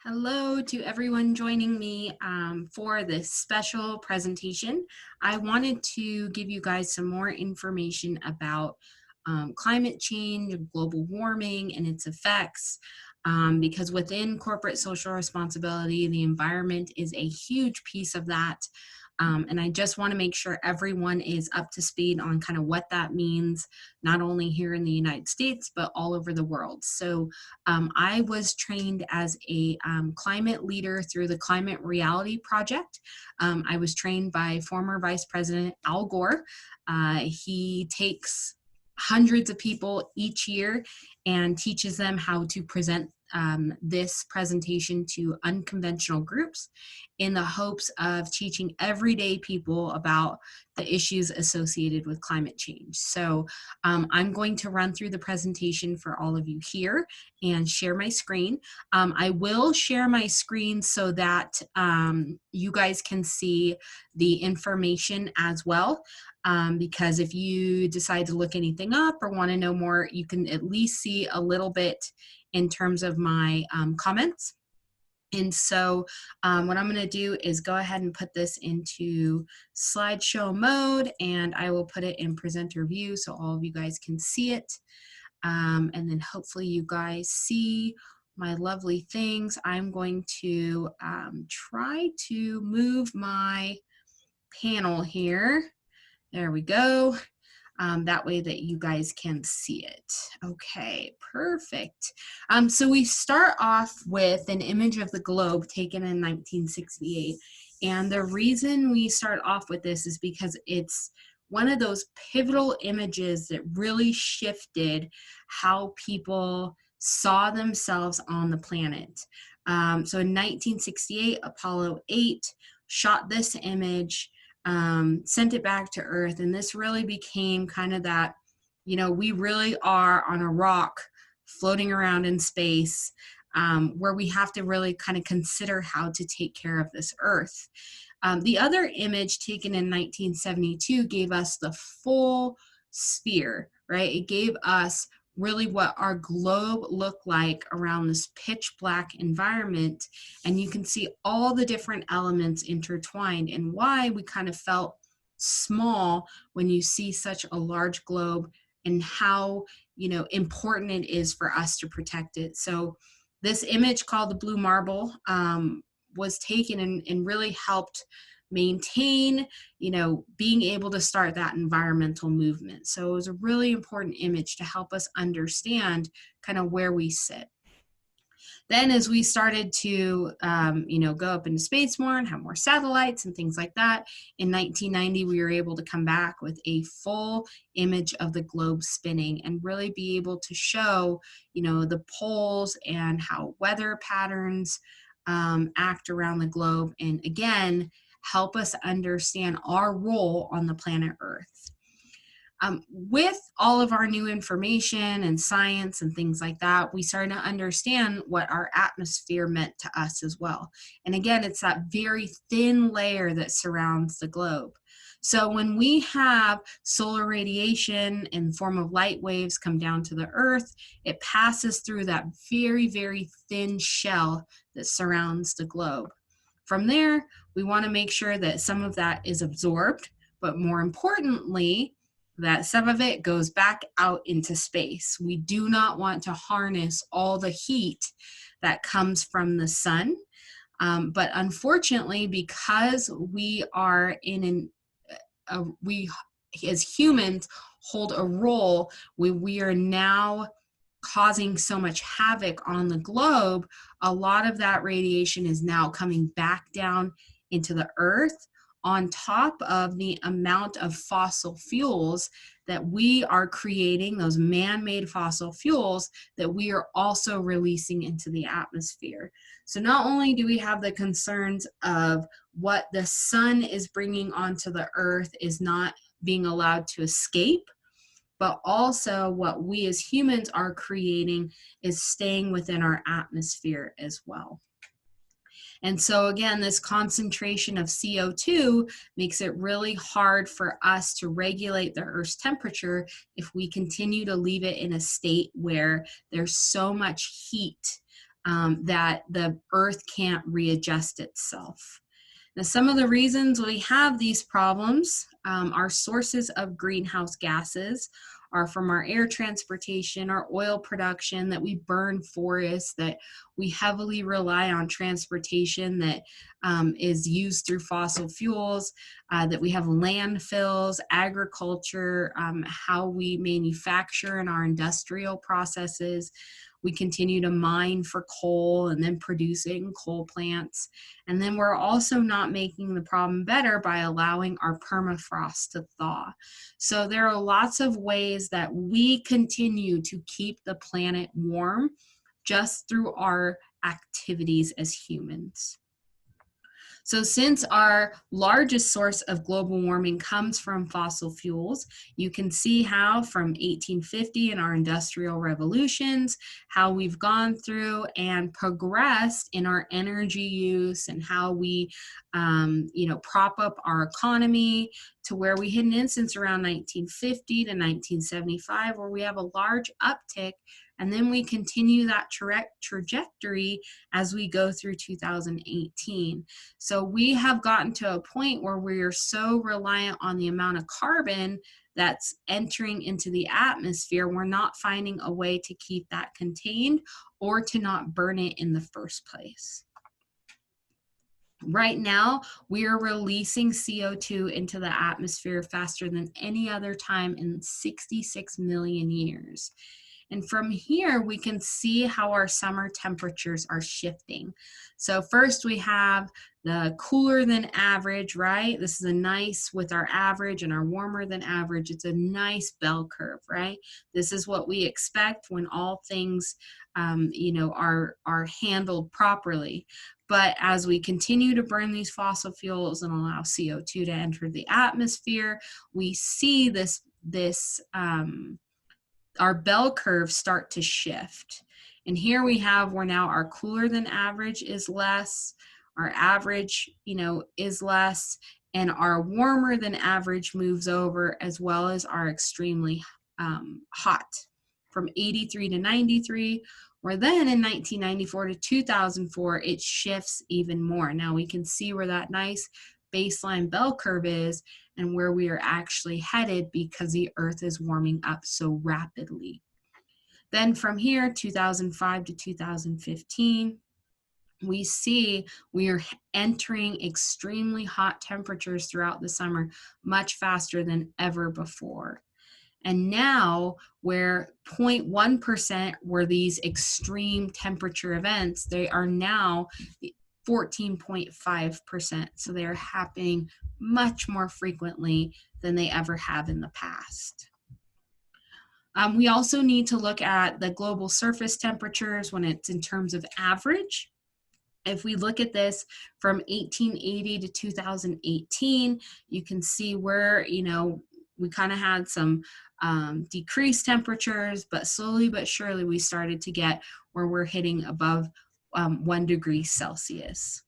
Hello to everyone joining me for this special presentation. I wanted to give you guys some more information about climate change, global warming, and its effects. Because within corporate social responsibility, the environment is a huge piece of that. And I just want to make sure everyone is up to speed on kind of what that means, not only here in the United States, but all over the world. So I was trained as a climate leader through the Climate Reality Project. I was trained by former Vice President Al Gore. He takes hundreds of people each year and teaches them how to present this presentation to unconventional groups in the hopes of teaching everyday people about the issues associated with climate change. So I'm going to run through the presentation for all of you here and share my screen. I will share my screen so that you guys can see the information as well. Because if you decide to look anything up or want to know more, you can at least see a little bit in terms of my comments. And so what I'm going to do is go ahead and put this into slideshow mode, and I will put it in presenter view so all of you guys can see it. And then hopefully you guys see my lovely things. I'm going to try to move my panel here. There we go. That way that you guys can see it. Okay, perfect. So we start off with an image of the globe taken in 1968. And the reason we start off with this is because it's one of those pivotal images that really shifted how people saw themselves on the planet. So in 1968, Apollo 8 shot this image, sent it back to Earth, and this really became kind of that, we really are on a rock floating around in space, where we have to really kind of consider how to take care of this Earth. The other image taken in 1972 gave us the full sphere, right? It gave us really what our globe looked like around this pitch black environment. And you can see all the different elements intertwined and why we kind of felt small when you see such a large globe and how, important it is for us to protect it. So this image called the Blue Marble was taken and really helped maintain, being able to start that environmental movement. So it was a really important image to help us understand kind of where we sit. Then as we started to, go up into space more and have more satellites and things like that, in 1990, we were able to come back with a full image of the globe spinning and really be able to show, the poles and how weather patterns act around the globe. And again, help us understand our role on the planet Earth. With all of our new information and science and things like that, we started to understand what our atmosphere meant to us as well. And again, it's that very thin layer that surrounds the globe. So when we have solar radiation in the form of light waves come down to the Earth, it passes through that very, very thin shell that surrounds the globe. From there, we want to make sure that some of that is absorbed, but more importantly, that some of it goes back out into space. We do not want to harness all the heat that comes from the sun. But unfortunately, because we are we as humans hold a role where we are now causing so much havoc on the globe, a lot of that radiation is now coming back down into the earth on top of the amount of fossil fuels that we are creating, those man-made fossil fuels that we are also releasing into the atmosphere. So not only do we have the concerns of what the sun is bringing onto the earth is not being allowed to escape, but also what we as humans are creating is staying within our atmosphere as well. And so again, this concentration of CO2 makes it really hard for us to regulate the Earth's temperature if we continue to leave it in a state where there's so much heat that the earth can't readjust itself. Now, some of the reasons we have these problems, our sources of greenhouse gases are from our air transportation, our oil production, that we burn forests, that we heavily rely on transportation that is used through fossil fuels, that we have landfills, agriculture, how we manufacture in our industrial processes. We continue to mine for coal and then producing coal plants. And then we're also not making the problem better by allowing our permafrost to thaw. So there are lots of ways that we continue to keep the planet warm just through our activities as humans. So since our largest source of global warming comes from fossil fuels, you can see how from 1850 and our industrial revolutions, how we've gone through and progressed in our energy use and how we, prop up our economy to where we hit an instance around 1950 to 1975 where we have a large uptick, and then we continue that trajectory as we go through 2018. So we have gotten to a point where we are so reliant on the amount of carbon that's entering into the atmosphere, we're not finding a way to keep that contained or to not burn it in the first place. Right now, we are releasing CO2 into the atmosphere faster than any other time in 66 million years. And from here, we can see how our summer temperatures are shifting. So first we have the cooler than average, right? This is a nice, with our average and our warmer than average, it's a nice bell curve, right? This is what we expect when all things, are handled properly. But as we continue to burn these fossil fuels and allow CO2 to enter the atmosphere, we see our bell curves start to shift. And here we have where now our cooler than average is less, our average, is less, and our warmer than average moves over, as well as our extremely hot from 83 to 93, where then in 1994 to 2004, it shifts even more. Now we can see where that nice baseline bell curve is and where we are actually headed because the earth is warming up so rapidly. Then from here, 2005 to 2015, we see we are entering extremely hot temperatures throughout the summer, much faster than ever before. And now where 0.1% were these extreme temperature events, they are now 14.5%. So they're happening much more frequently than they ever have in the past. We also need to look at the global surface temperatures when it's in terms of average. If we look at this from 1880 to 2018, you can see where, we kind of had some decreased temperatures, but slowly but surely we started to get where we're hitting above 1 degree Celsius.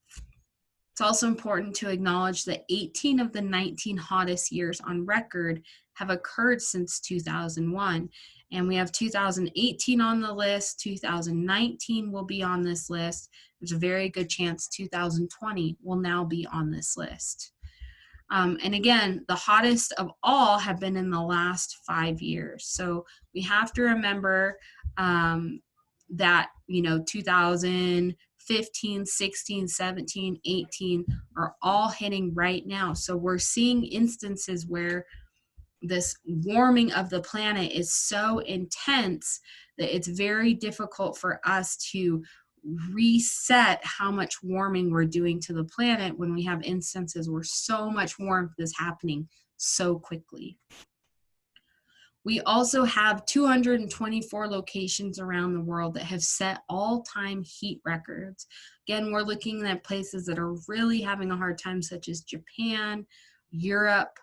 It's also important to acknowledge that 18 of the 19 hottest years on record have occurred since 2001. And we have 2018 on the list, 2019 will be on this list. There's a very good chance 2020 will now be on this list. And again, the hottest of all have been in the last 5 years. So we have to remember that, 2015, 16, 17, 18 are all hitting right now. So we're seeing instances where this warming of the planet is so intense that it's very difficult for us to reset how much warming we're doing to the planet when we have instances where so much warmth is happening so quickly. We also have 224 locations around the world that have set all-time heat records. Again, we're looking at places that are really having a hard time, such as Japan, Europe,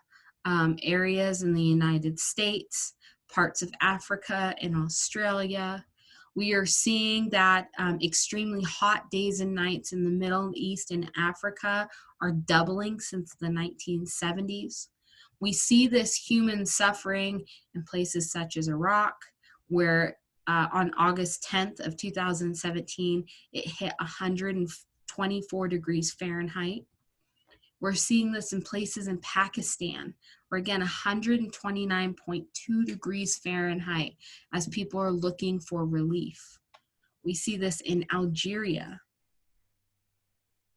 areas in the United States, parts of Africa and Australia. We are seeing that extremely hot days and nights in the Middle East and Africa are doubling since the 1970s. We see this human suffering in places such as Iraq, where on August 10th of 2017, it hit 124 degrees Fahrenheit. We're seeing this in places in Pakistan, where again, 129.2 degrees Fahrenheit as people are looking for relief. We see this in Algeria.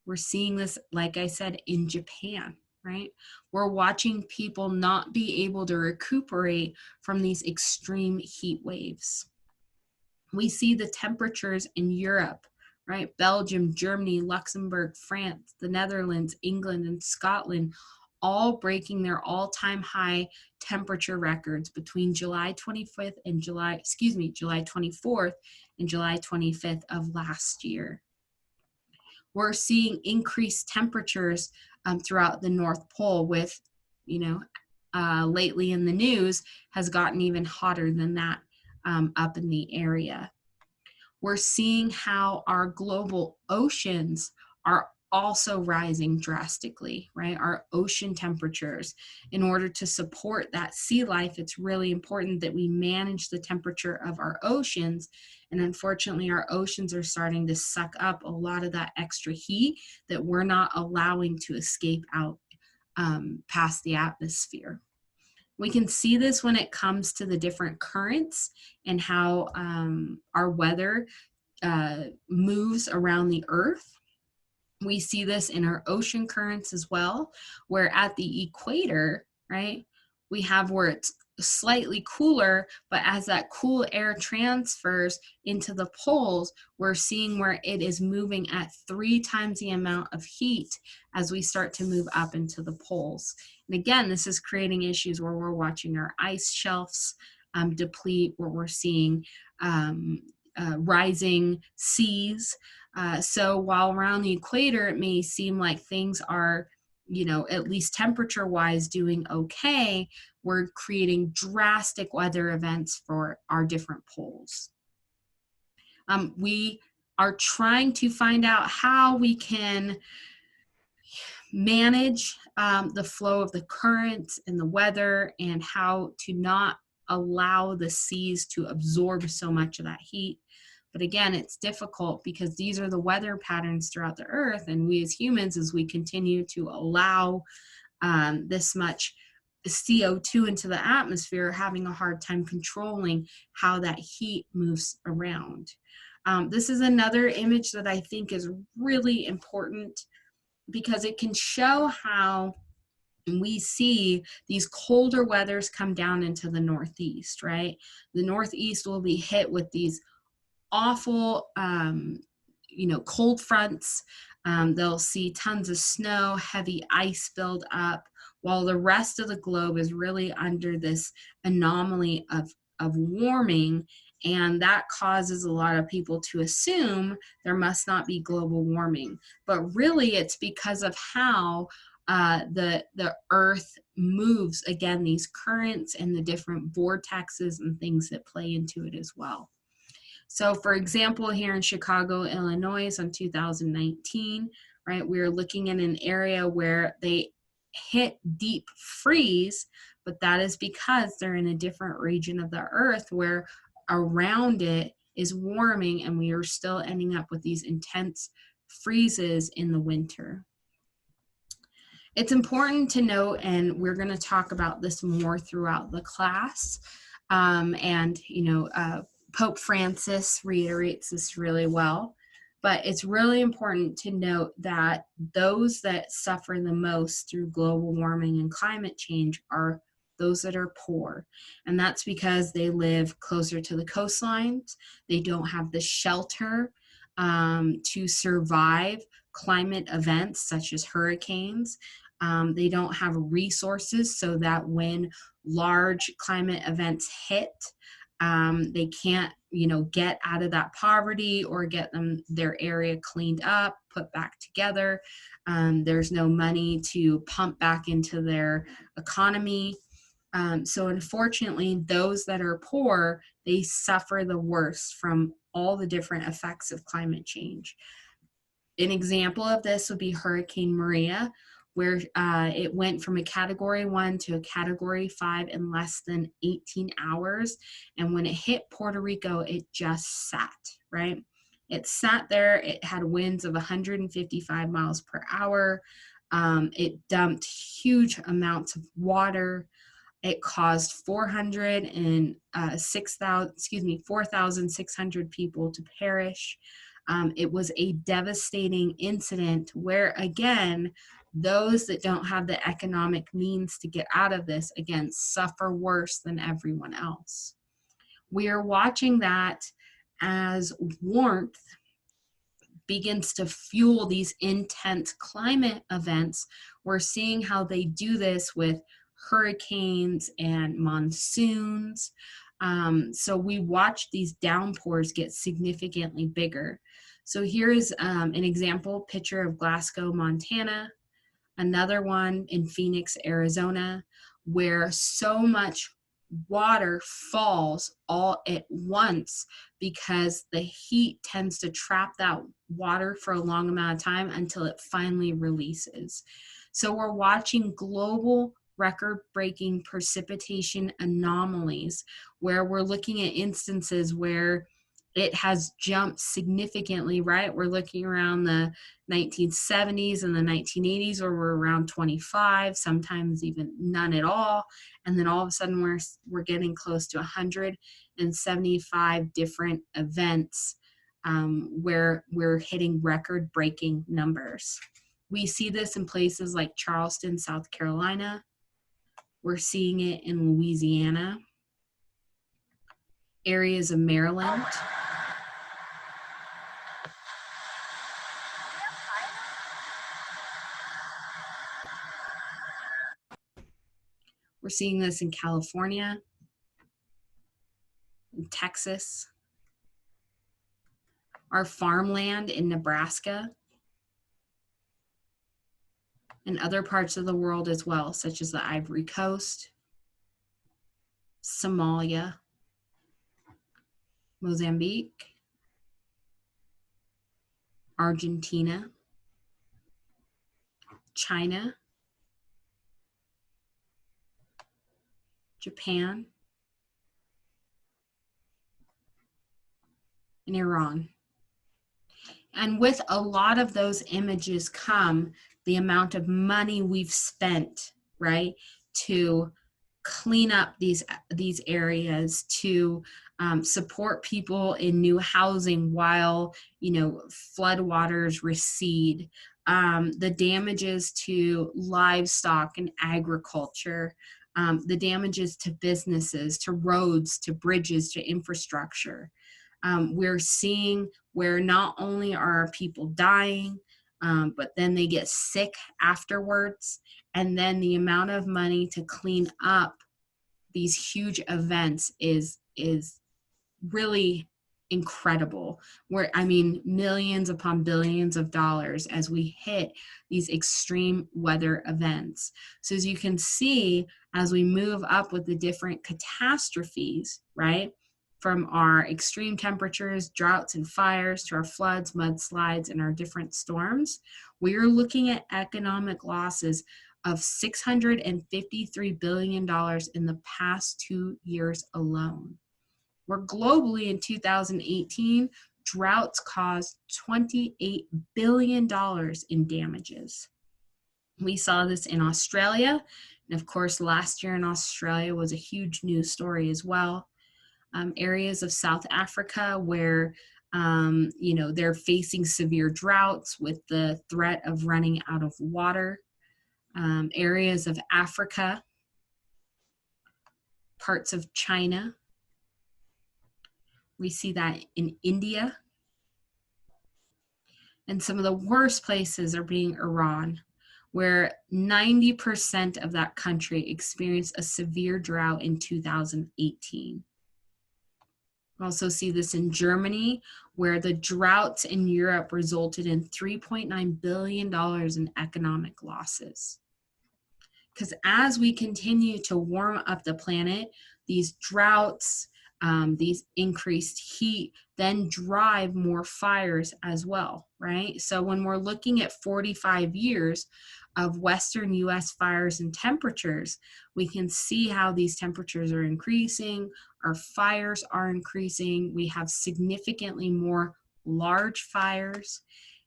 We're seeing this, like I said, in Japan, right? We're watching people not be able to recuperate from these extreme heat waves. We see the temperatures in Europe, right? Belgium, Germany, Luxembourg, France, the Netherlands, England, and Scotland, all breaking their all-time high temperature records between July 25th and July 24th and July 25th of last year. We're seeing increased temperatures throughout the North Pole with, lately in the news has gotten even hotter than that up in the area. We're seeing how our global oceans are also rising drastically, right? Our ocean temperatures. In order to support that sea life, it's really important that we manage the temperature of our oceans. And unfortunately, our oceans are starting to suck up a lot of that extra heat that we're not allowing to escape out past the atmosphere. We can see this when it comes to the different currents and how our weather moves around the earth. We see this in our ocean currents as well, where at the equator, right, we have where it's slightly cooler, but as that cool air transfers into the poles, we're seeing where it is moving at 3 times the amount of heat as we start to move up into the poles. And again, this is creating issues where we're watching our ice shelves deplete, where we're seeing rising seas. So while around the equator, it may seem like things are, at least temperature wise doing okay, we're creating drastic weather events for our different poles. We are trying to find out how we can manage the flow of the currents and the weather and how to not allow the seas to absorb so much of that heat. But again, it's difficult because these are the weather patterns throughout the earth, and we as humans, as we continue to allow this much CO2 into the atmosphere, are having a hard time controlling how that heat moves around. This is another image that I think is really important because it can show how we see these colder weathers come down into the Northeast, right? The Northeast will be hit with these awful, cold fronts. They'll see tons of snow, heavy ice build up, while the rest of the globe is really under this anomaly of warming. And that causes a lot of people to assume there must not be global warming. But really, it's because of how the earth moves, again, these currents and the different vortexes and things that play into it as well. So for example, here in Chicago, Illinois in 2019, right, we were looking at an area where they hit deep freeze, but that is because they're in a different region of the earth where around it is warming, and we are still ending up with these intense freezes in the winter. It's important to note, and we're going to talk about this more throughout the class, Pope Francis reiterates this really well, but it's really important to note that those that suffer the most through global warming and climate change are those that are poor. And that's because they live closer to the coastlines. They don't have the shelter to survive climate events such as hurricanes. They don't have resources so that when large climate events hit, they can't, get out of that poverty or get their area cleaned up, put back together. There's no money to pump back into their economy. So unfortunately, those that are poor, they suffer the worst from all the different effects of climate change. An example of this would be Hurricane Maria, where it went from a category 1 to a category 5 in less than 18 hours. And when it hit Puerto Rico, it just sat, right? It sat there. It had winds of 155 miles per hour. It dumped huge amounts of water. It caused 4,600 people to perish. It was a devastating incident where, again, those that don't have the economic means to get out of this, again, suffer worse than everyone else. We are watching that as warmth begins to fuel these intense climate events. We're seeing how they do this with hurricanes and monsoons. So we watch these downpours get significantly bigger. So here is an example picture of Glasgow, Montana, another one in Phoenix, Arizona, where so much water falls all at once because the heat tends to trap that water for a long amount of time until it finally releases. So we're watching global record-breaking precipitation anomalies where we're looking at instances where it has jumped significantly, right? We're looking around the 1970s and the 1980s where we're around 25, sometimes even none at all. And then all of a sudden we're getting close to 175 different events where we're hitting record-breaking numbers. We see this in places like Charleston, South Carolina. We're seeing it in Louisiana, areas of Maryland. We're seeing this in California, in Texas, our farmland in Nebraska, and other parts of the world as well, such as the Ivory Coast, Somalia, Mozambique, Argentina, China, Japan, and Iran. And with a lot of those images come the amount of money we've spent, right, to clean up these areas, to support people in new housing while, floodwaters recede, the damages to livestock and agriculture, the damages to businesses, to roads, to bridges, to infrastructure. We're seeing where not only are people dying, but then they get sick afterwards. And then the amount of money to clean up these huge events is really incredible. Millions upon billions of dollars as we hit these extreme weather events. So as you can see, as we move up with the different catastrophes, right? From our extreme temperatures, droughts and fires, to our floods, mudslides, and our different storms, we are looking at economic losses of $653 billion in the past 2 years alone. Where globally in 2018, droughts caused $28 billion in damages. We saw this in Australia, and of course last year in Australia was a huge news story as well. Areas of South Africa where they're facing severe droughts with the threat of running out of water. Areas of Africa, parts of China. We see that in India. And some of the worst places are being Iran, where 90% of that country experienced a severe drought in 2018. We also see this in Germany, where the droughts in Europe resulted in $3.9 billion in economic losses. Because as we continue to warm up the planet, these droughts, these increased heat then drive more fires as well, right? So when we're looking at 45 years of Western US fires and temperatures, we can see how these temperatures are increasing, our fires are increasing, we have significantly more large fires.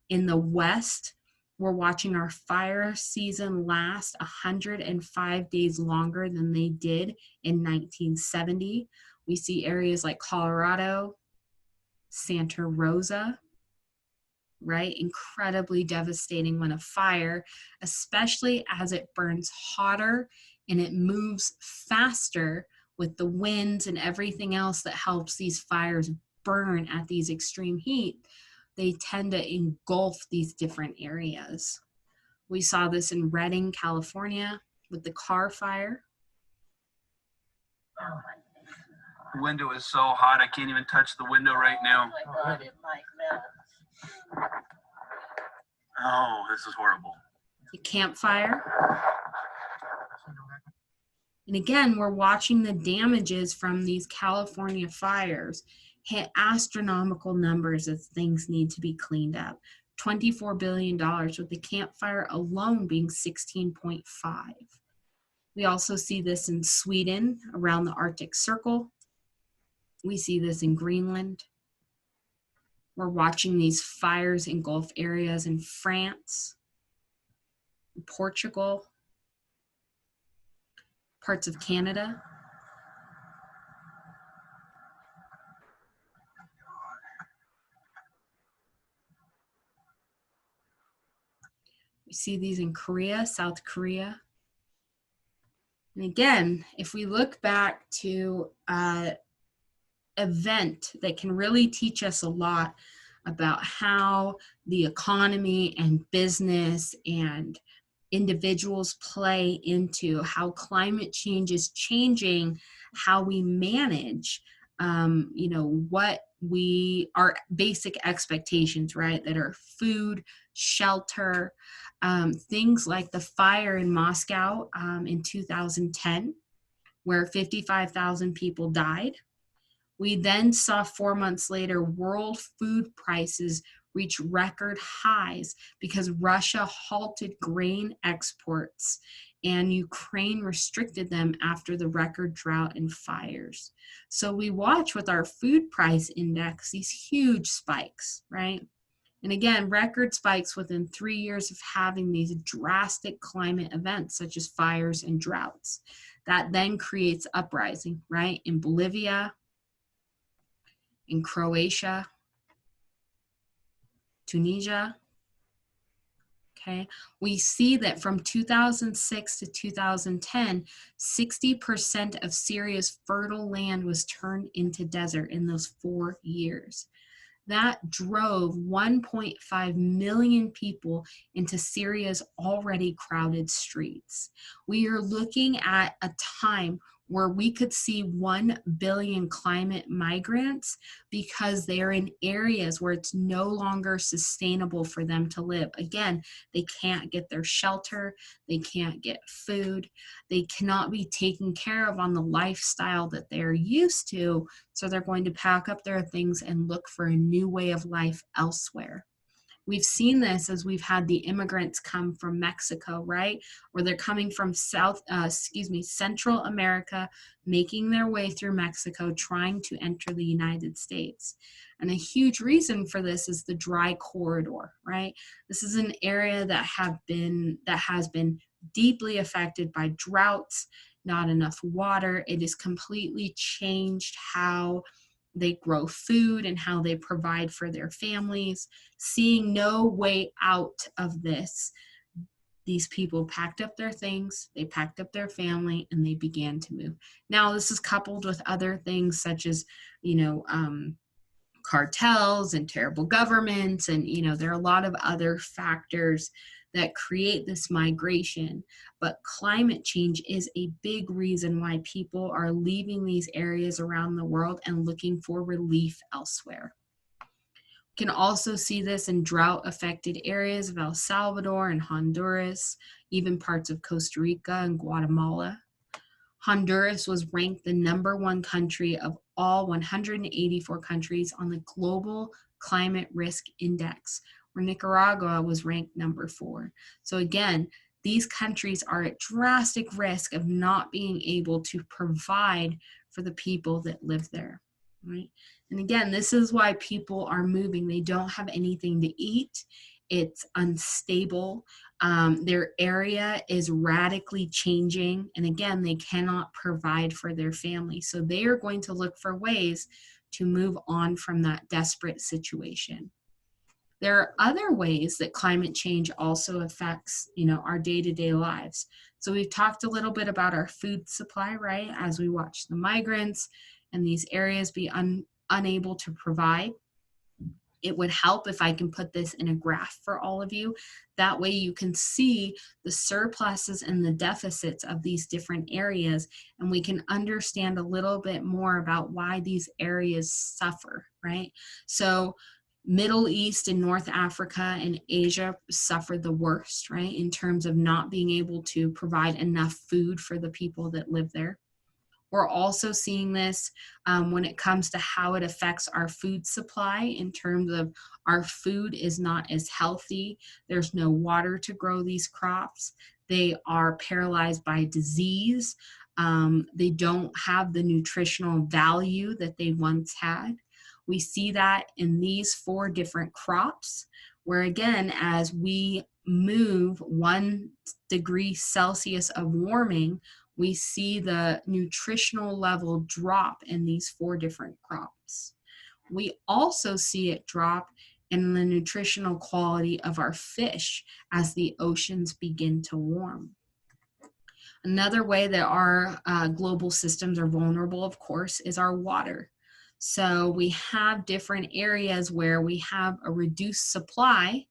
In the West, we're watching our fire season last 105 days longer than they did in 1970. We see areas like Colorado, Santa Rosa, right? Incredibly devastating when a fire, especially as it burns hotter and it moves faster with the winds and everything else that helps these fires burn at these extreme heat, they tend to engulf these different areas. We saw this in Redding, California with the Carr Fire. The window is so hot, I can't even touch the window right now. Oh my God, it might melt. Oh, this is horrible. The Camp Fire. And again, we're watching the damages from these California fires hit astronomical numbers as things need to be cleaned up. $24 billion, with the Camp Fire alone being 16.5. We also see this in Sweden around the Arctic Circle. We see this in Greenland. We're watching these fires engulf areas in France, Portugal, parts of Canada. We see these in Korea, South Korea. And again, if we look back to an event that can really teach us a lot about how the economy and business and individuals play into how climate change is changing how we manage, what our basic expectations, right? That are food, shelter, things like the fire in Moscow in 2010, where 55,000 people died. We then saw 4 months later world food prices reach record highs because Russia halted grain exports and Ukraine restricted them after the record drought and fires. So we watch with our food price index these huge spikes, right? And again, record spikes within 3 years of having these drastic climate events such as fires and droughts. That then creates uprising, right? In Bolivia, in Croatia, Tunisia. Okay, we see that from 2006 to 2010, 60% of Syria's fertile land was turned into desert in those 4 years. That drove 1.5 million people into Syria's already crowded streets. We are looking at a time where we could see 1 billion climate migrants because they're in areas where it's no longer sustainable for them to live. Again, they can't get their shelter, they can't get food, they cannot be taken care of on the lifestyle that they're used to, so they're going to pack up their things and look for a new way of life elsewhere. We've seen this as we've had the immigrants come from Mexico, right? Where they're coming from Central America, making their way through Mexico, trying to enter the United States. And a huge reason for this is the dry corridor, right? This is an area that has been deeply affected by droughts, not enough water. It has completely changed how they grow food and how they provide for their families. Seeing no way out of this, these people packed up their things, they packed up their family, and they began to move. Now, this is coupled with other things such as, cartels and terrible governments, and there are a lot of other factors that create this migration. But climate change is a big reason why people are leaving these areas around the world and looking for relief elsewhere. We can also see this in drought-affected areas of El Salvador and Honduras, even parts of Costa Rica and Guatemala. Honduras was ranked the #1 country of all 184 countries on the Global Climate Risk Index, where Nicaragua was ranked #4. So again, these countries are at drastic risk of not being able to provide for the people that live there, right? And again, this is why people are moving. They don't have anything to eat. It's unstable. Their area is radically changing. And again, they cannot provide for their family. So they are going to look for ways to move on from that desperate situation. There are other ways that climate change also affects, our day-to-day lives. So we've talked a little bit about our food supply, right? As we watch the migrants and these areas be unable to provide. It would help if I can put this in a graph for all of you. That way you can see the surpluses and the deficits of these different areas, and we can understand a little bit more about why these areas suffer, right? So Middle East and North Africa and Asia suffer the worst, right? In terms of not being able to provide enough food for the people that live there. We're also seeing this when it comes to how it affects our food supply in terms of our food is not as healthy. There's no water to grow these crops. They are paralyzed by disease. They don't have the nutritional value that they once had. We see that in these 4 different crops, where again, as we move 1 degree Celsius of warming, we see the nutritional level drop in these 4 different crops. We also see it drop in the nutritional quality of our fish as the oceans begin to warm. Another way that our global systems are vulnerable, of course, is our water. So we have different areas where we have a reduced supply,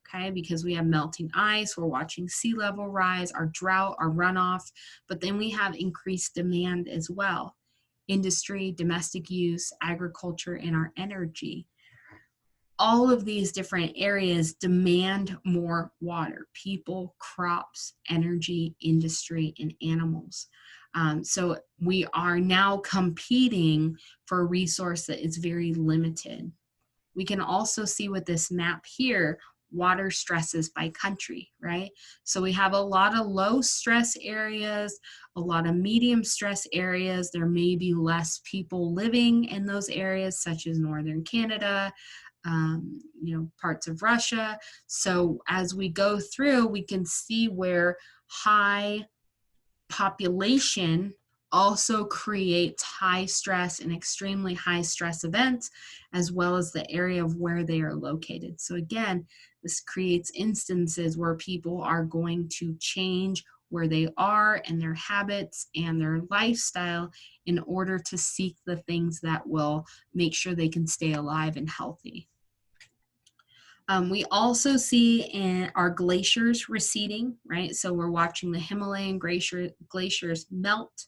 okay, because we have melting ice, we're watching sea level rise, our drought, our runoff, but then we have increased demand as well. Industry, domestic use, agriculture, and our energy. All of these different areas demand more water: people, crops, energy, industry, and animals. So we are now competing for a resource that is very limited. We can also see with this map here, water stresses by country, right? So we have a lot of low stress areas, a lot of medium stress areas. There may be less people living in those areas, such as northern Canada, parts of Russia. So as we go through, we can see where high population also creates high stress and extremely high stress events, as well as the area of where they are located. So again, this creates instances where people are going to change where they are and their habits and their lifestyle in order to seek the things that will make sure they can stay alive and healthy. We also see in our glaciers receding, right? So we're watching the Himalayan glaciers melt.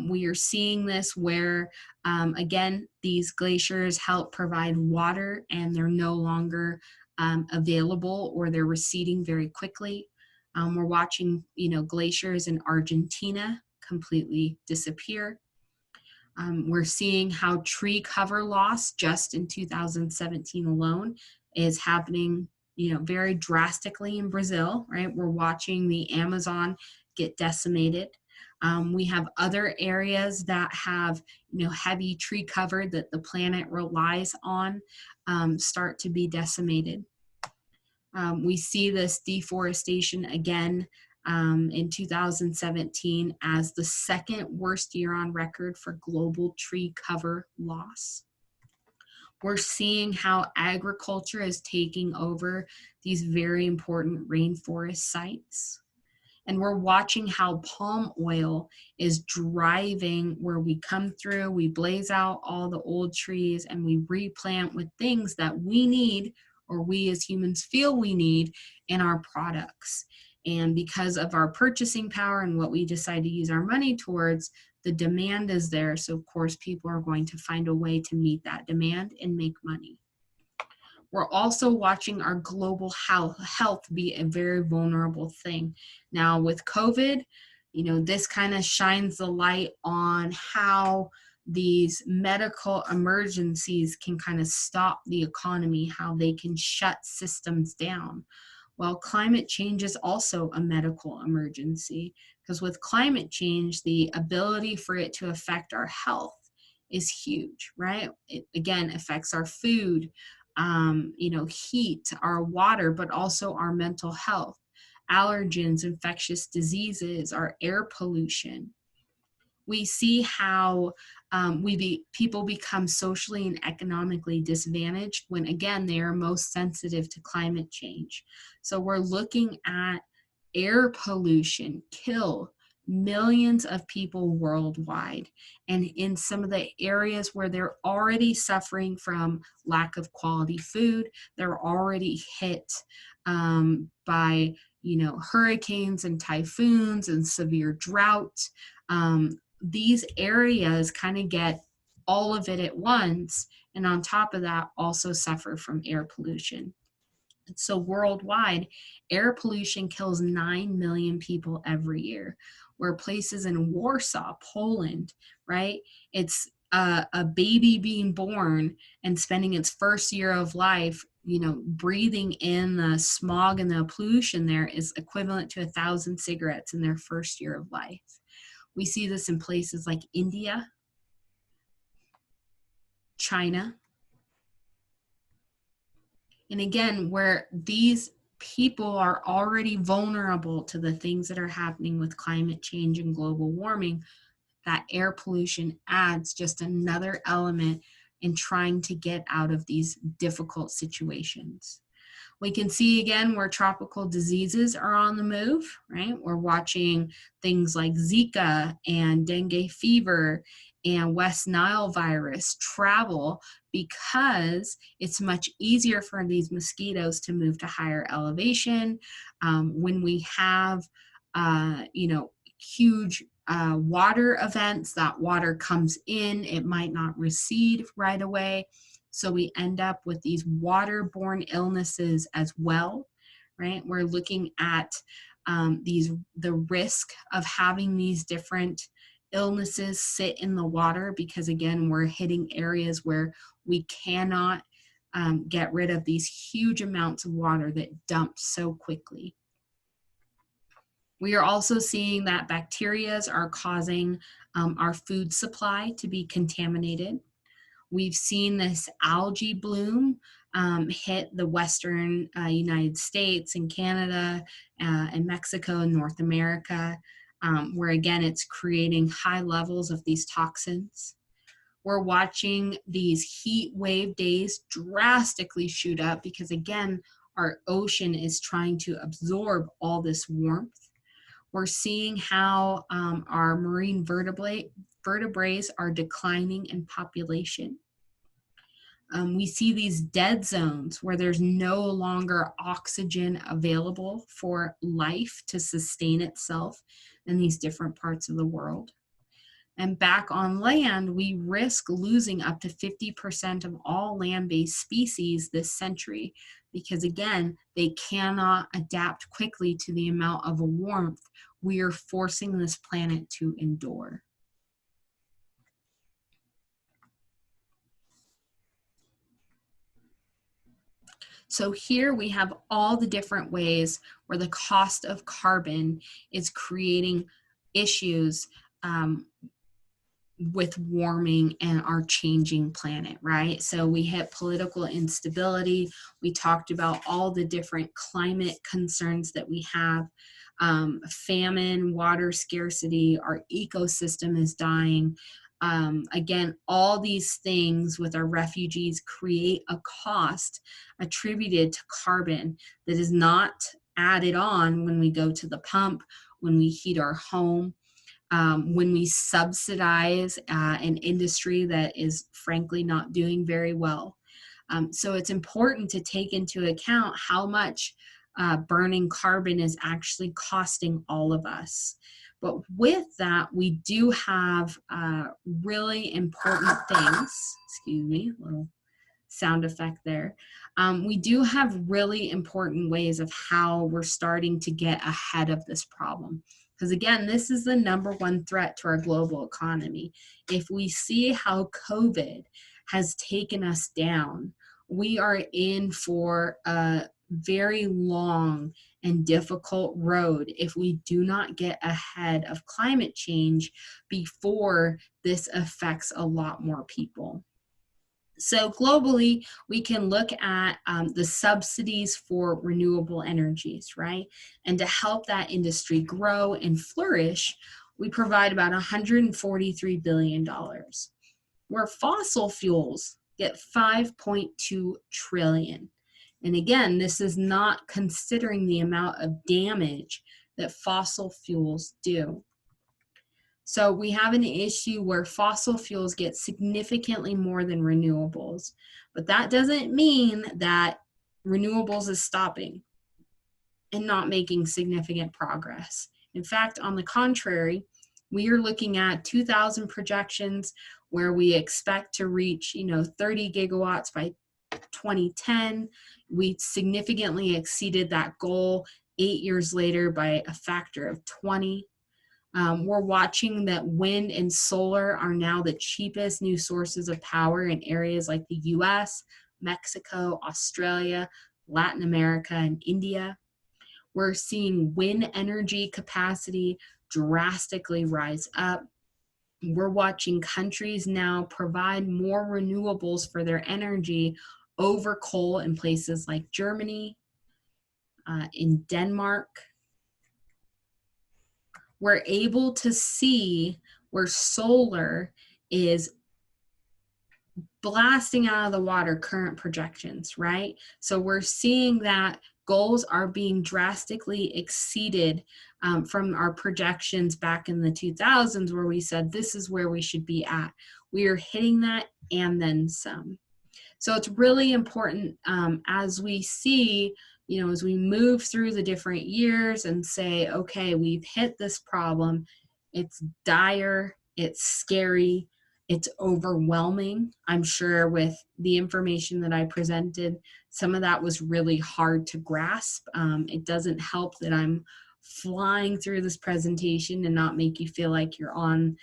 We are seeing this where, again, these glaciers help provide water and they're no longer available, or they're receding very quickly. We're watching, glaciers in Argentina completely disappear. We're seeing how tree cover loss just in 2017 alone is happening, very drastically in Brazil, right? We're watching the Amazon get decimated. We have other areas that have, heavy tree cover that the planet relies on start to be decimated. We see this deforestation again in 2017 as the 2nd worst year on record for global tree cover loss. We're seeing how agriculture is taking over these very important rainforest sites. And we're watching how palm oil is driving where we come through, we blaze out all the old trees and we replant with things that we need, or we as humans feel we need in our products. And because of our purchasing power and what we decide to use our money towards, the demand is there. So of course, people are going to find a way to meet that demand and make money. We're also watching our global health be a very vulnerable thing. Now with COVID, This kind of shines the light on how these medical emergencies can kind of stop the economy, how they can shut systems down. Well, climate change is also a medical emergency, because with climate change, the ability for it to affect our health is huge, right? It again affects our food, heat, our water, but also our mental health, allergens, infectious diseases, our air pollution. We see how people become socially and economically disadvantaged when, again, they are most sensitive to climate change. So we're looking at air pollution kill millions of people worldwide. And in some of the areas where they're already suffering from lack of quality food, they're already hit by hurricanes and typhoons and severe drought. These areas kind of get all of it at once, and on top of that also suffer from air pollution. So worldwide, air pollution kills 9 million people every year. Where places in Warsaw, Poland, right? It's a baby being born and spending its first year of life, breathing in the smog and the pollution there is equivalent to 1,000 cigarettes in their first year of life. We see this in places like India, China, and again, where these people are already vulnerable to the things that are happening with climate change and global warming, that air pollution adds just another element in trying to get out of these difficult situations. We can see again where tropical diseases are on the move, right? We're watching things like Zika and dengue fever and West Nile virus travel because it's much easier for these mosquitoes to move to higher elevation. When we have, huge water events, that water comes in, it might not recede right away. So we end up with these waterborne illnesses as well, right? We're looking at the risk of having these different illnesses sit in the water because, again, we're hitting areas where we cannot get rid of these huge amounts of water that dump so quickly. We are also seeing that bacteria are causing our food supply to be contaminated. We've seen this algae bloom hit the Western United States and Canada and Mexico and North America, where again, it's creating high levels of these toxins. We're watching these heat wave days drastically shoot up because, again, our ocean is trying to absorb all this warmth. We're seeing how our marine vertebrae are declining in population. We see these dead zones where there's no longer oxygen available for life to sustain itself in these different parts of the world. And back on land, we risk losing up to 50% of all land-based species this century because, again, they cannot adapt quickly to the amount of warmth we are forcing this planet to endure. So here we have all the different ways where the cost of carbon is creating issues with warming and our changing planet, right? So we hit political instability. We talked about all the different climate concerns that we have. Famine, water scarcity, our ecosystem is dying. Again, all these things with our refugees create a cost attributed to carbon that is not added on when we go to the pump, when we heat our home, when we subsidize an industry that is frankly not doing very well. So it's important to take into account how much burning carbon is actually costing all of us. But with that, we do have really important things. Excuse me, little sound effect there. We do have really important ways of how we're starting to get ahead of this problem. Because again, this is the number one threat to our global economy. If we see how COVID has taken us down, we are in for a very long and difficult road if we do not get ahead of climate change before this affects a lot more people. So globally, we can look at the subsidies for renewable energies, right? And to help that industry grow and flourish, we provide about $143 billion, where fossil fuels get 5.2 trillion. And again, this is not considering the amount of damage that fossil fuels do. So we have an issue where fossil fuels get significantly more than renewables, but that doesn't mean that renewables is stopping and not making significant progress. In fact, on the contrary, we are looking at 2000 projections where we expect to reach, 30 gigawatts by 2010. We significantly exceeded that goal 8 years later by a factor of 20. We're watching that wind and solar are now the cheapest new sources of power in areas like the US, Mexico, Australia, Latin America, and India. We're seeing wind energy capacity drastically rise up. We're watching countries now provide more renewables for their energy over coal in places like Germany, in Denmark. We're able to see where solar is blasting out of the water current projections, right? So we're seeing that goals are being drastically exceeded from our projections back in the 2000s, where we said this is where we should be at. We are hitting that and then some. So it's really important as we see, as we move through the different years and say, okay, we've hit this problem. It's dire, it's scary, it's overwhelming. I'm sure with the information that I presented, some of that was really hard to grasp. It doesn't help that I'm flying through this presentation and not make you feel like you're on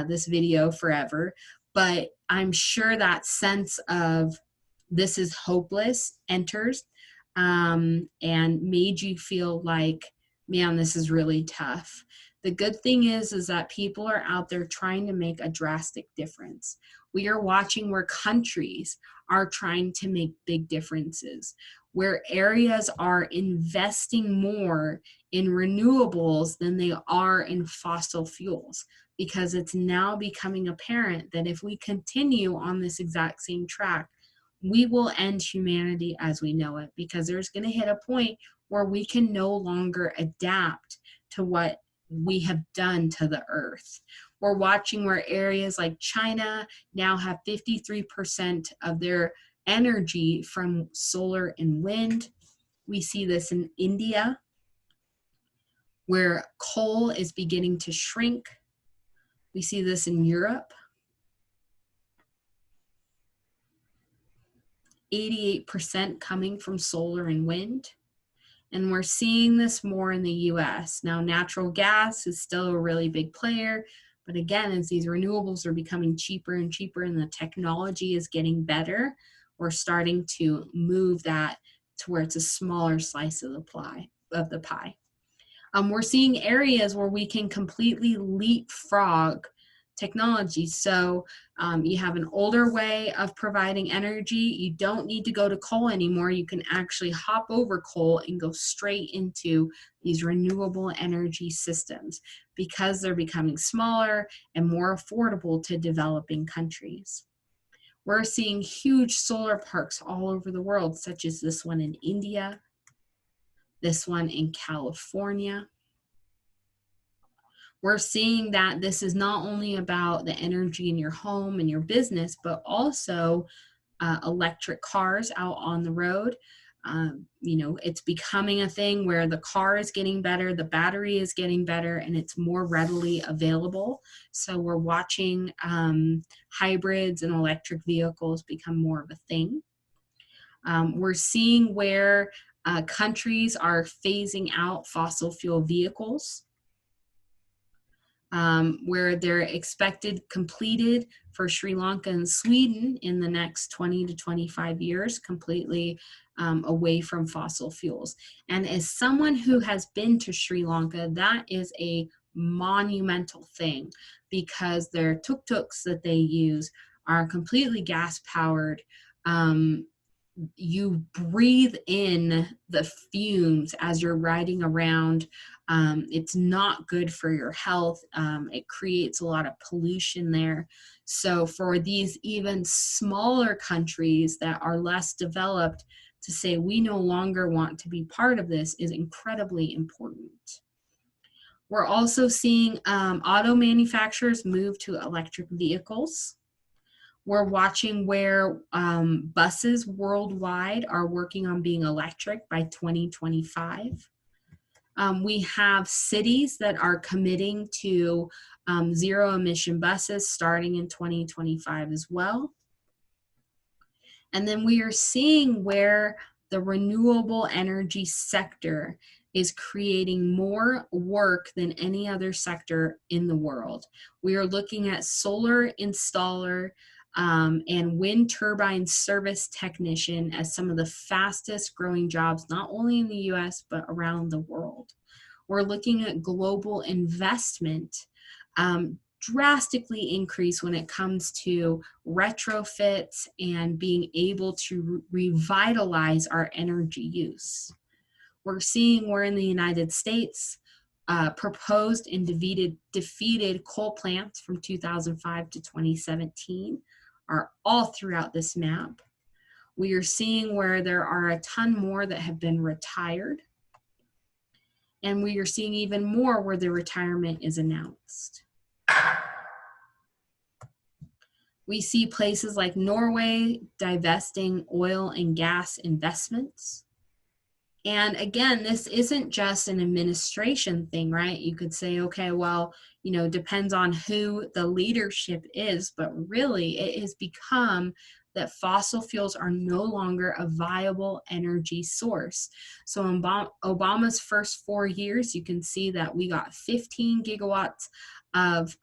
this video forever. But I'm sure that sense of this is hopeless enters and made you feel like, man, this is really tough. The good thing is that people are out there trying to make a drastic difference. We are watching where countries are trying to make big differences, where areas are investing more in renewables than they are in fossil fuels, because it's now becoming apparent that if we continue on this exact same track, we will end humanity as we know it, because there's going to hit a point where we can no longer adapt to what we have done to the earth. We're watching where areas like China now have 53% of their energy from solar and wind. We see this in India, where coal is beginning to shrink. We see this in Europe. 88% coming from solar and wind. And we're seeing this more in the US. Now, natural gas is still a really big player, but again, as these renewables are becoming cheaper and cheaper and the technology is getting better, we're starting to move that to where it's a smaller slice of the pie. We're seeing areas where we can completely leapfrog technology. So you have an older way of providing energy. You don't need to go to coal anymore. You can actually hop over coal and go straight into these renewable energy systems because they're becoming smaller and more affordable to developing countries. We're seeing huge solar parks all over the world, such as this one in India, this one in California. We're seeing that this is not only about the energy in your home and your business, but also electric cars out on the road. It's becoming a thing where the car is getting better, the battery is getting better, and it's more readily available. So we're watching hybrids and electric vehicles become more of a thing. We're seeing where countries are phasing out fossil fuel vehicles. where they're expected completed for Sri Lanka and Sweden in the next 20 to 25 years, completely away from fossil fuels. And as someone who has been to Sri Lanka, that is a monumental thing because their tuk-tuks that they use are completely gas powered. You breathe in the fumes as you're riding around. It's not good for your health. It creates a lot of pollution there. So for these even smaller countries that are less developed to say we no longer want to be part of this is incredibly important. We're also seeing auto manufacturers move to electric vehicles. We're watching where buses worldwide are working on being electric by 2025. We have cities that are committing to zero emission buses starting in 2025 as well. And then we are seeing where the renewable energy sector is creating more work than any other sector in the world. We are looking at solar installer and wind turbine service technician as some of the fastest growing jobs, not only in the US, but around the world. We're looking at global investment drastically increase when it comes to retrofits and being able to revitalize our energy use. We're seeing where in the United States, proposed and defeated coal plants from 2005 to 2017 are all throughout this map. We are seeing where there are a ton more that have been retired. And we are seeing even more where the retirement is announced. We see places like Norway divesting oil and gas investments. And again, this isn't just an administration thing, right? You could say, okay, well, you know, depends on who the leadership is, but really it has become that fossil fuels are no longer a viable energy source. So in Obama's first 4 years, you can see that we got 15 gigawatts of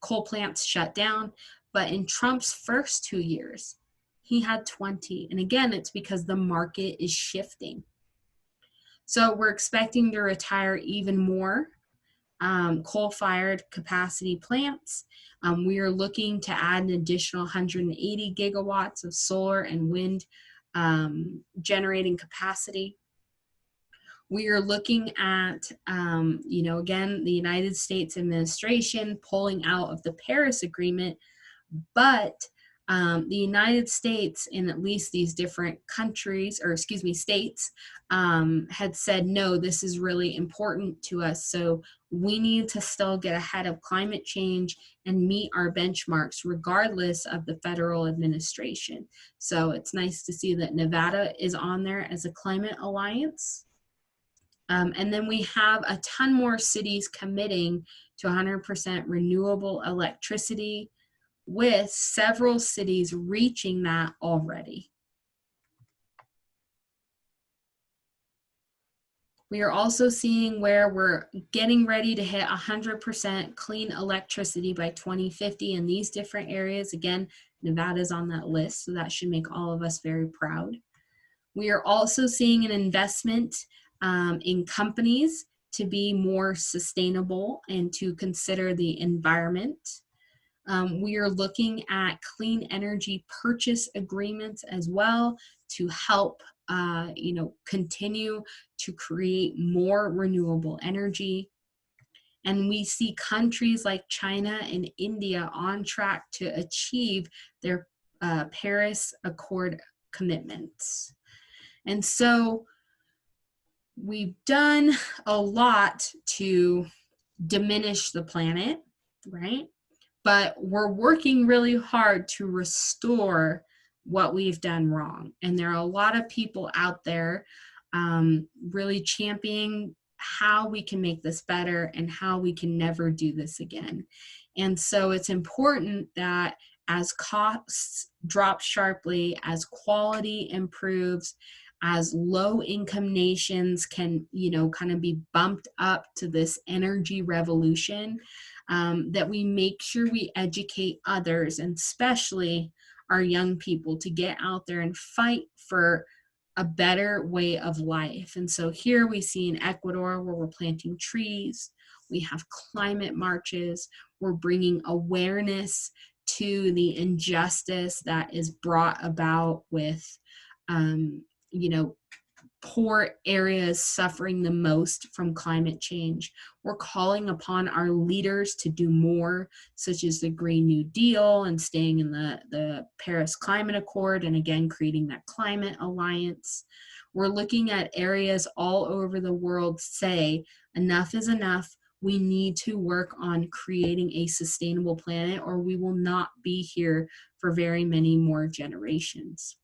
coal plants shut down. But in Trump's first 2 years, he had 20. And again, it's because the market is shifting. So we're expecting to retire even more coal-fired capacity plants. We are looking to add an additional 180 gigawatts of solar and wind generating capacity. We are looking at, you know, again, the United States administration pulling out of the Paris Agreement, but the United States in at least these different countries, or excuse me, states, had said, no, this is really important to us. So we need to still get ahead of climate change and meet our benchmarks regardless of the federal administration. So it's nice to see that Nevada is on there as a climate alliance. And then we have a ton more cities committing to 100% renewable electricity, with several cities reaching that already. We are also seeing where we're getting ready to hit 100% clean electricity by 2050 in these different areas. Again, Nevada's on that list, so that should make all of us very proud. We are also seeing an investment in companies to be more sustainable and to consider the environment. We are looking at clean energy purchase agreements as well to help, you know, continue to create more renewable energy. And we see countries like China and India on track to achieve their Paris Accord commitments. And so we've done a lot to diminish the planet, right? But we're working really hard to restore what we've done wrong. And there are a lot of people out there really championing how we can make this better and how we can never do this again. And so it's important that as costs drop sharply, as quality improves, as low income nations can, kind of be bumped up to this energy revolution, that we make sure we educate others, and especially our young people, to get out there and fight for a better way of life. And so here we see in Ecuador where we're planting trees, we have climate marches, we're bringing awareness to the injustice that is brought about with, um, you know, poor areas suffering the most from climate change. We're calling upon our leaders to do more, such as the Green New Deal and staying in the Paris Climate Accord, and again, creating that climate alliance. We're looking at areas all over the world say, enough is enough. We need to work on creating a sustainable planet, or we will not be here for very many more generations.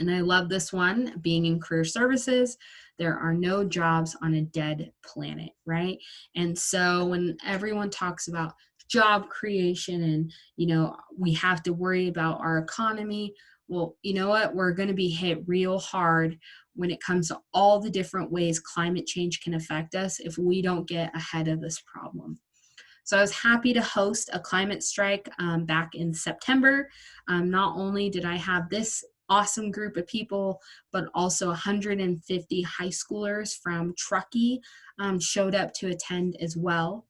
And I love this one, being in career services, there are no jobs on a dead planet, right? And so when everyone talks about job creation and, we have to worry about our economy, well, you know what? We're going to be hit real hard when it comes to all the different ways climate change can affect us if we don't get ahead of this problem. So I was happy to host a climate strike back in September. Not only did I have this awesome group of people, but also 150 high schoolers from Truckee showed up to attend as well.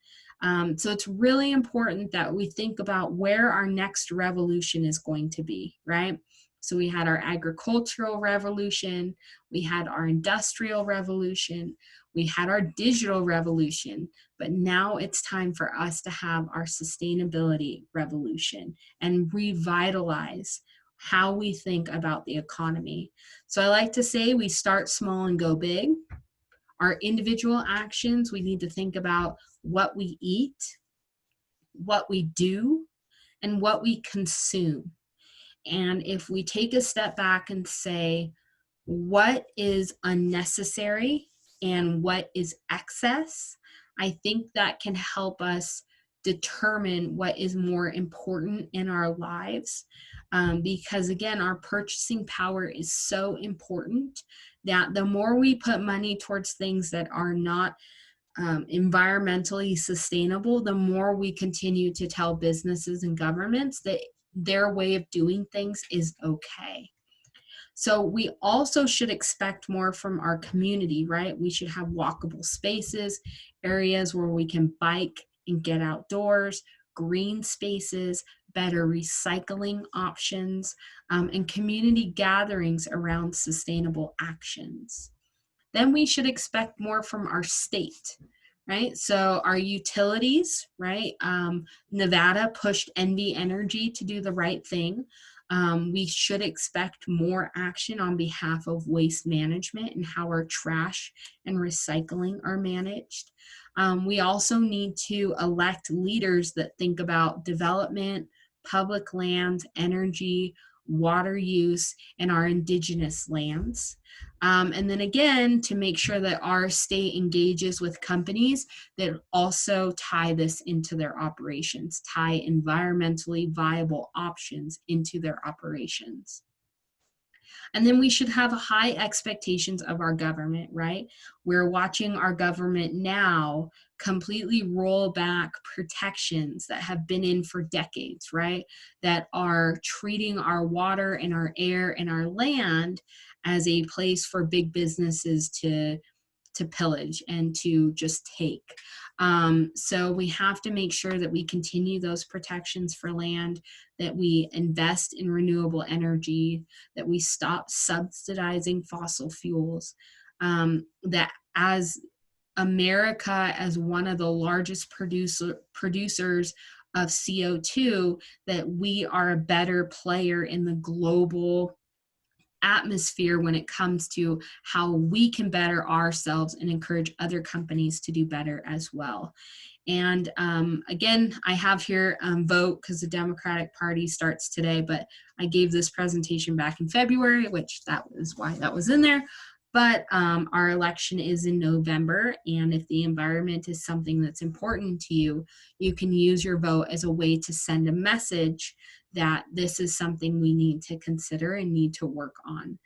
So it's really important that we think about where our next revolution is going to be, right? So we had our agricultural revolution, we had our industrial revolution, we had our digital revolution, but now it's time for us to have our sustainability revolution and revitalize how we think about the economy. So I like to say we start small and go big. Our individual actions, we need to think about what we eat, what we do, and what we consume. And if we take a step back and say, what is unnecessary and what is excess, I think that can help us determine what is more important in our lives. Because again, our purchasing power is so important that the more we put money towards things that are not environmentally sustainable, the more we continue to tell businesses and governments that their way of doing things is okay. So we also should expect more from our community, right? We should have walkable spaces, areas where we can bike and get outdoors, green spaces, better recycling options, and community gatherings around sustainable actions. Then we should expect more from our state, right? So our utilities, right? Nevada pushed NV Energy to do the right thing. We should expect more action on behalf of waste management and how our trash and recycling are managed. We also need to elect leaders that think about development, public lands, energy, water use, and our indigenous lands. And then again, to make sure that our state engages with companies that also tie this into their operations, tie environmentally viable options into their operations. And then we should have high expectations of our government, right? We're watching our government now completely roll back protections that have been in for decades, right? That are treating our water and our air and our land as a place for big businesses to pillage and to just take. So we have to make sure that we continue those protections for land, that we invest in renewable energy, that we stop subsidizing fossil fuels, that as America, as one of the largest producers of CO2, that we are a better player in the global atmosphere when it comes to how we can better ourselves and encourage other companies to do better as well. And again, I have here vote, because the Democratic Party starts today, but I gave this presentation back in February, which that was why that was in there. But our election is in November, and if the environment is something that's important to you, you can use your vote as a way to send a message that this is something we need to consider and need to work on.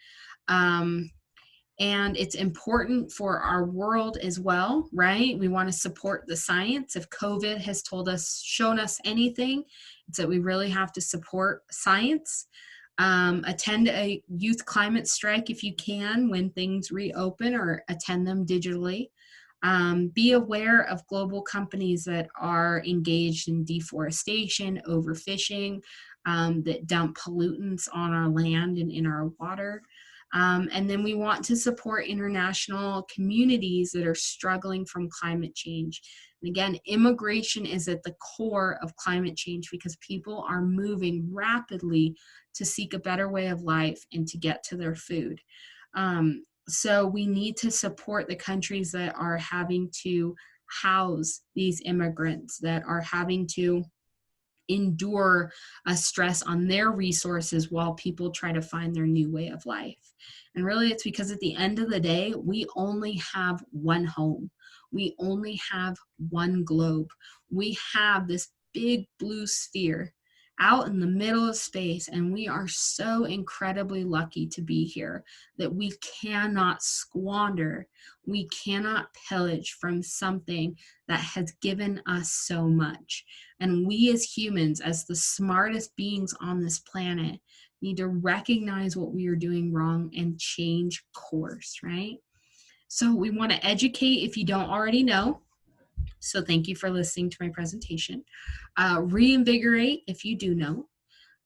And it's important for our world as well, right? We want to support the science. If COVID has shown us anything, it's that we really have to support science. Attend a youth climate strike if you can when things reopen, or attend them digitally. Be aware of global companies that are engaged in deforestation, overfishing, that dump pollutants on our land and in our water. And then we want to support international communities that are struggling from climate change. And again, immigration is at the core of climate change because people are moving rapidly to seek a better way of life and to get to their food. So we need to support the countries that are having to house these immigrants, that are having to endure a stress on their resources while people try to find their new way of life. And really, it's because at the end of the day, we only have one home. We only have one globe. We have this big blue sphere out in the middle of space, and we are so incredibly lucky to be here that we cannot squander, we cannot pillage from something that has given us so much. And we as humans, as the smartest beings on this planet, need to recognize what we are doing wrong and change course, right? So we want to educate if you don't already know. So thank you for listening to my presentation. Reinvigorate if you do know.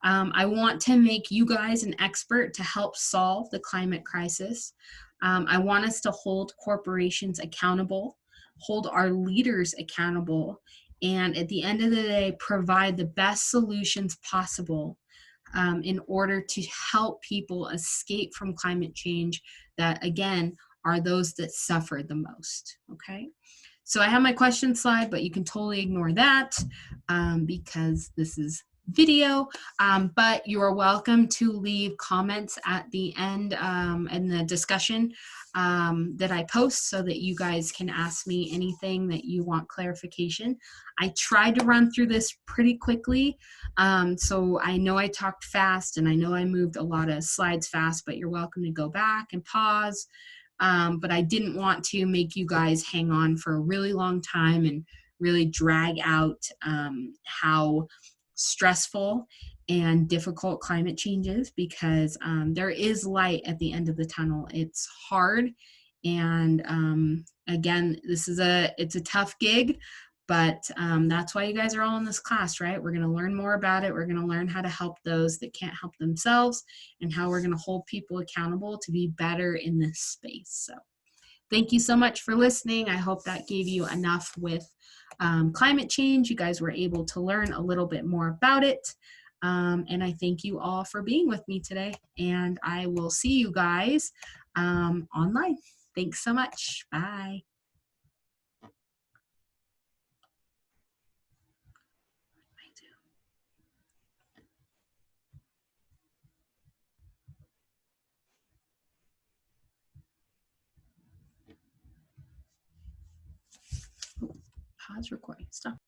I want to make you guys an expert to help solve the climate crisis. I want us to hold corporations accountable, hold our leaders accountable, and at the end of the day, provide the best solutions possible in order to help people escape from climate change that, again, are those that suffer the most, okay? So I have my question slide, but you can totally ignore that because this is video, but you are welcome to leave comments at the end in the discussion that I post so that you guys can ask me anything that you want clarification. I tried to run through this pretty quickly, so I know I talked fast and I know I moved a lot of slides fast, but you're welcome to go back and pause. But I didn't want to make you guys hang on for a really long time and really drag out how stressful and difficult climate change is, because there is light at the end of the tunnel. It's hard, and again, it's a tough gig, but that's why you guys are all in this class, right? We're going to learn more about it. We're going to learn how to help those that can't help themselves, and how we're going to hold people accountable to be better in this space. So thank you so much for listening. I hope that gave you enough with climate change. You guys were able to learn a little bit more about it. And I thank you all for being with me today. And I will see you guys online. Thanks so much. Bye. Pause recording. Stop.